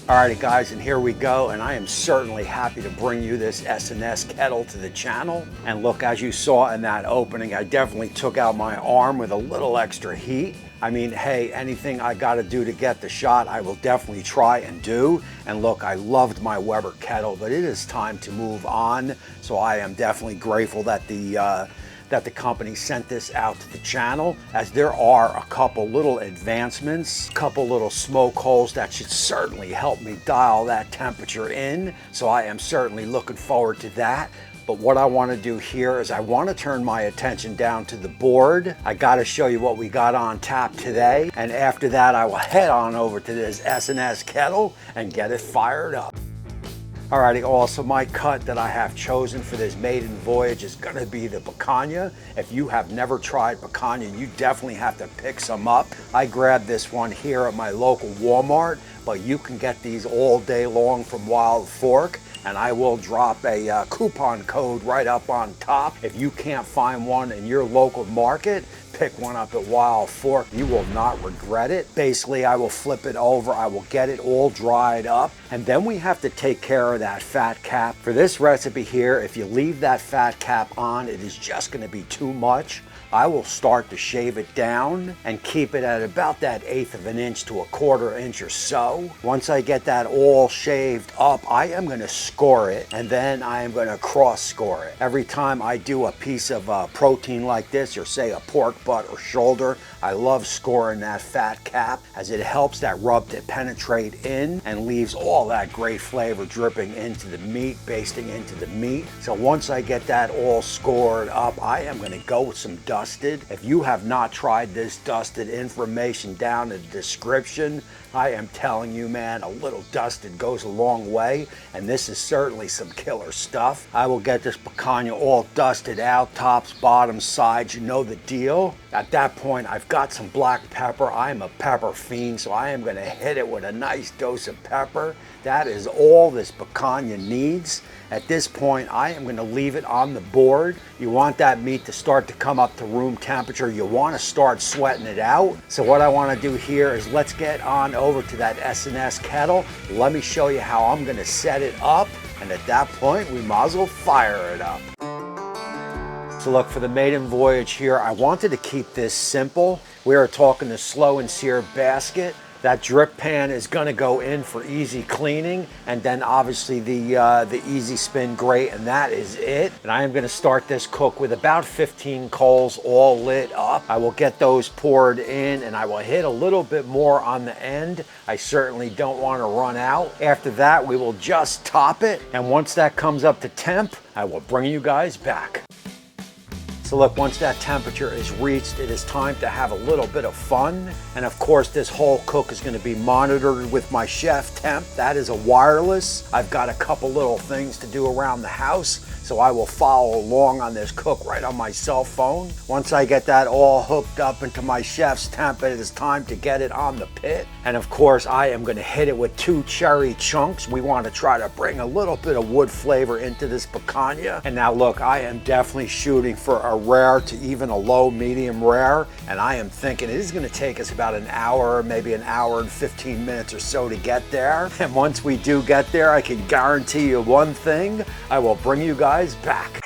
Alrighty guys, and here we go, and I am certainly happy to bring you this SNS Kettle to the channel. And look, as you saw in that opening, I definitely took out my arm with a little extra heat. I mean, hey, anything I gotta do to get the shot, I will definitely try and do. And look, I loved my Weber kettle, but it is time to move on. So I am definitely grateful that the company sent this out to the channel, as there are a couple little advancements, a couple little smoke holes that should certainly help me dial that temperature in. So I am certainly looking forward to that. But what I want to do here is I want to turn my attention down to the board. I got to show you what we got on tap today. And after that, I will head on over to this SNS Kettle and get it fired up. Alrighty, also my cut that I have chosen for this maiden voyage is gonna be the picanha. If you have never tried picanha, you definitely have to pick some up. I grabbed this one here at my local Walmart, but you can get these all day long from Wild Fork. And I will drop a coupon code right up on top. If you can't find one in your local market, pick one up at Wild Fork. You will not regret it. Basically, I will flip it over. I will get it all dried up. And then we have to take care of that fat cap. For this recipe here, if you leave that fat cap on, it is just gonna be too much. I will start to shave it down and keep it at about that 1/8 of an inch to 1/4 inch or so. Once I get that all shaved up, I am gonna score it, and then I am gonna cross score it. Every time I do a piece of protein like this, or say a pork butt or shoulder, I love scoring that fat cap, as it helps that rub to penetrate in and leaves all that great flavor dripping into the meat, basting into the meat. So once I get that all scored up, I am gonna go with some dusted. If you have not tried this dusted, information down in the description. I am telling you, man, a little dusted goes a long way, and this is certainly some killer stuff. I will get this picanha all dusted out, tops, bottoms, sides, you know the deal. At that point, I've got some black pepper. I'm a pepper fiend, so I am gonna hit it with a nice dose of pepper. That is all this picanha needs. At this point, I am gonna leave it on the board. You want that meat to start to come up to room temperature. You wanna start sweating it out. So what I wanna do here is let's get on over to that SNS Kettle. Let me show you how I'm gonna set it up. And at that point, we might as well fire it up. So look, for the maiden voyage here, I wanted to keep this simple. We are talking the slow and seared basket. That drip pan is gonna go in for easy cleaning, and then obviously the easy spin grate, and that is it. And I am gonna start this cook with about 15 coals all lit up. I will get those poured in, and I will hit a little bit more on the end. I certainly don't wanna run out. After that, we will just top it, and once that comes up to temp, I will bring you guys back. So look, once that temperature is reached, it is time to have a little bit of fun. And of course, this whole cook is gonna be monitored with my chef temp. That is a wireless. I've got a couple little things to do around the house, so I will follow along on this cook right on my cell phone. Once I get that all hooked up into my chef's temp, it is time to get it on the pit. And of course, I am gonna hit it with 2 cherry chunks. We wanna try to bring a little bit of wood flavor into this picanha. And now look, I am definitely shooting for a rare to even a low medium rare, and I am thinking it is going to take us about an hour, maybe an hour and 15 minutes or so to get there. And once we do get there, I can guarantee you one thing: I will bring you guys back.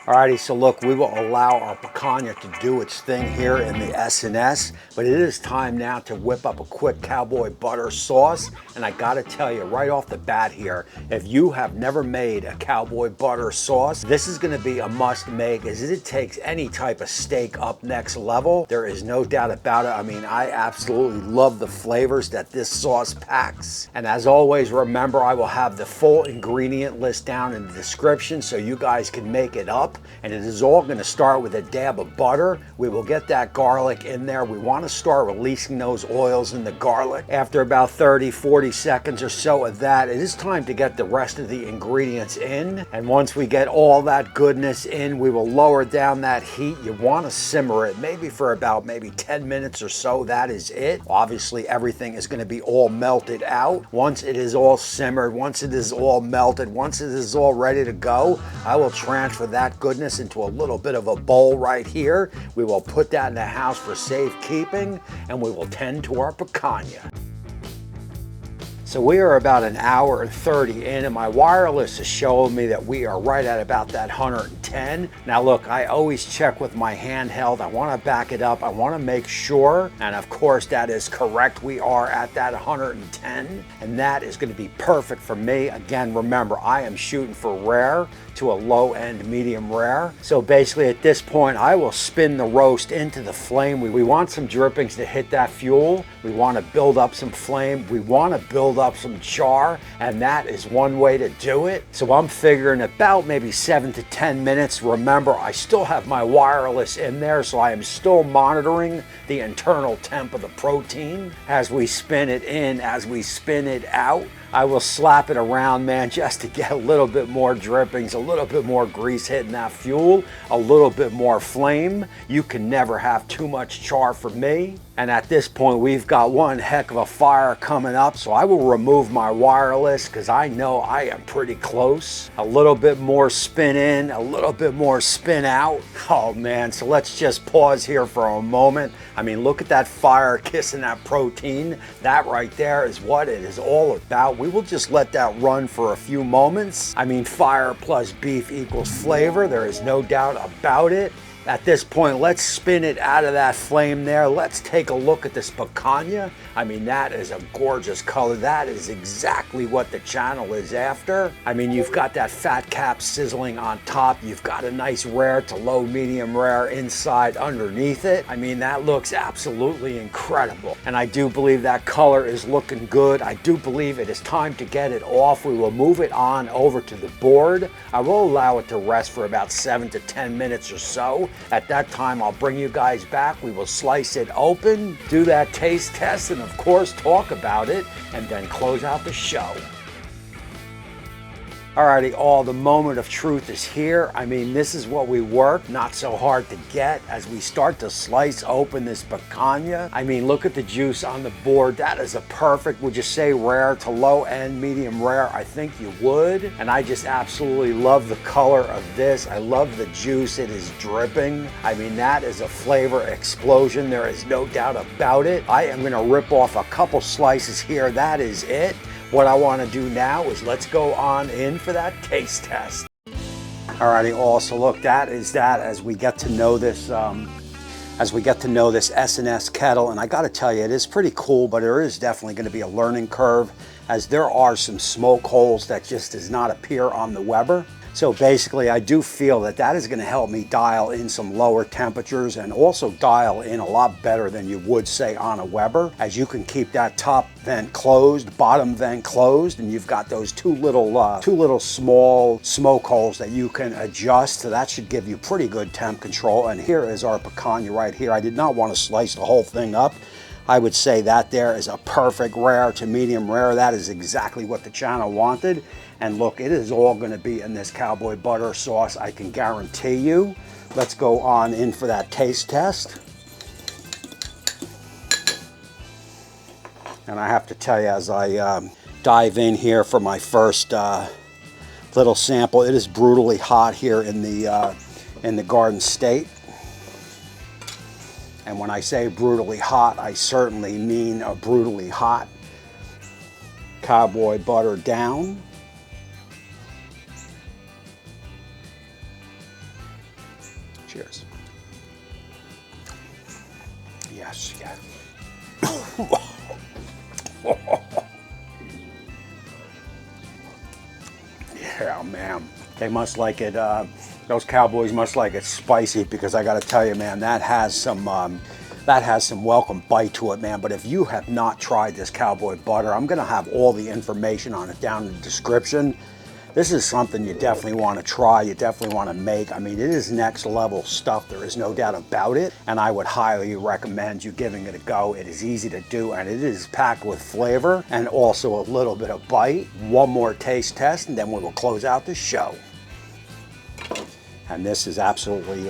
Alrighty, so look, we will allow our picanha to do its thing here in the SNS, but it is time now to whip up a quick Cowboy Butter Sauce. And I gotta tell you right off the bat here, if you have never made a Cowboy Butter Sauce, this is gonna be a must make, as it takes any type of steak up next level. There is no doubt about it. I mean, I absolutely love the flavors that this sauce packs. And as always, remember, I will have the full ingredient list down in the description so you guys can make it up. And it is all going to start with a dab of butter. We will get that garlic in there. We want to start releasing those oils in the garlic. After about 30-40 seconds or so of that, it is time to get the rest of the ingredients in. And once we get all that goodness in, we will lower down that heat. You want to simmer it maybe for about 10 minutes or so. That is it. Obviously, everything is going to be all melted out. Once it is all simmered, once it is all melted, once it is all ready to go, I will transfer that goodness into a little bit of a bowl right here. We will put that in the house for safekeeping, and we will tend to our picanha. So we are about an hour and 30 in, and my wireless is showing me that we are right at about that 110. Now look, I always check with my handheld. I want to back it up. I want to make sure, and of course that is correct. We are at that 110, and that is going to be perfect for me. Again, remember, I am shooting for rare to a low end medium rare. So basically at this point, I will spin the roast into the flame. We want some drippings to hit that fuel. We want to build up some flame. We want to build up some char, and that is one way to do it. So I'm figuring about maybe 7 to 10 minutes. Remember, I still have my wireless in there, so I am still monitoring the internal temp of the protein as we spin it in, as we spin it out. I will slap it around, man, just to get a little bit more drippings, a little bit more grease hitting that fuel, a little bit more flame. You can never have too much char for me. And at this point, we've got one heck of a fire coming up, so I will remove my wireless because I know I am pretty close. A little bit more spin in, a little bit more spin out. Oh man, so let's just pause here for a moment. I mean, look at that fire kissing that protein. That right there is what it is all about. We will just let that run for a few moments. I mean, fire plus beef equals flavor. There is no doubt about it. At this point, let's spin it out of that flame there. Let's take a look at this picanha. I mean, that is a gorgeous color. That is exactly what the channel is after. I mean, you've got that fat cap sizzling on top. You've got a nice rare to low medium rare inside underneath it. I mean, that looks absolutely incredible. And I do believe that color is looking good. I do believe it is time to get it off. We will move it on over to the board. I will allow it to rest for about 7 to 10 minutes or so. At that time, I'll bring you guys back. We will slice it open, do that taste test, and of course, talk about it, and then close out the show. Alrighty, all, the moment of truth is here. I mean, this is what we work, not so hard to get, as we start to slice open this picanha. I mean, look at the juice on the board. That is a perfect, would you say rare to low end, medium rare? I think you would. And I just absolutely love the color of this. I love the juice. It is dripping. I mean, that is a flavor explosion. There is no doubt about it. I am gonna rip off a couple slices here. That is it. What I want to do now is let's go on in for that taste test. Alrighty, all, so look, that is that as we get to know this SNS kettle, and I got to tell you, it is pretty cool, but there is definitely going to be a learning curve, as there are some smoke holes that just does not appear on the Weber. So basically, I do feel that that is going to help me dial in some lower temperatures and also dial in a lot better than you would say on a Weber, as you can keep that top vent closed, bottom vent closed, and you've got those two little small smoke holes that you can adjust. So that should give you pretty good temp control. And here is our picanha right here. I did not want to slice the whole thing up. I would say that there is a perfect rare to medium rare. That is exactly what the channel wanted. And look, it is all going to be in this cowboy butter sauce, I can guarantee you. Let's go on in for that taste test. And I have to tell you, as I dive in here for my first little sample, it is brutally hot here in the Garden State. And when I say brutally hot, I certainly mean a brutally hot. Cowboy butter down. Cheers. Yes, yeah. Yeah, man. They must like it, those cowboys must like it spicy, because I gotta tell you, man, that has some welcome bite to it, man. But if you have not tried this cowboy butter, I'm gonna have all the information on it down in the description. This is something you definitely want to try, you definitely want to make. I mean, it is next level stuff, there is no doubt about it. And I would highly recommend you giving it a go. It is easy to do, and it is packed with flavor and also a little bit of bite. One more taste test, and then we will close out the show. And this is absolutely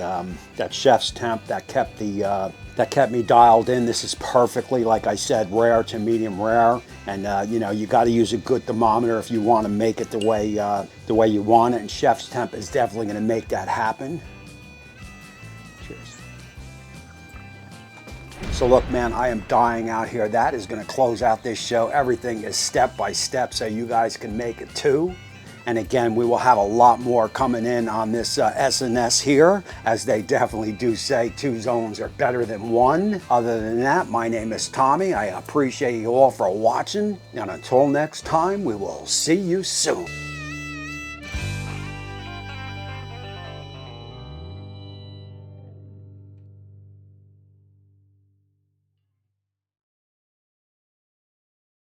that chef's temp that kept me dialed in. This is perfectly, like I said, rare to medium rare. And you know, you got to use a good thermometer if you want to make it the way you want it. And chef's temp is definitely going to make that happen. Cheers. So look, man, I am dying out here. That is going to close out this show. Everything is step by step so you guys can make it too. And again, we will have a lot more coming in on this SNS here, as they definitely do say 2 zones are better than 1. Other than that, my name is Tommy. I appreciate you all for watching. And until next time, we will see you soon.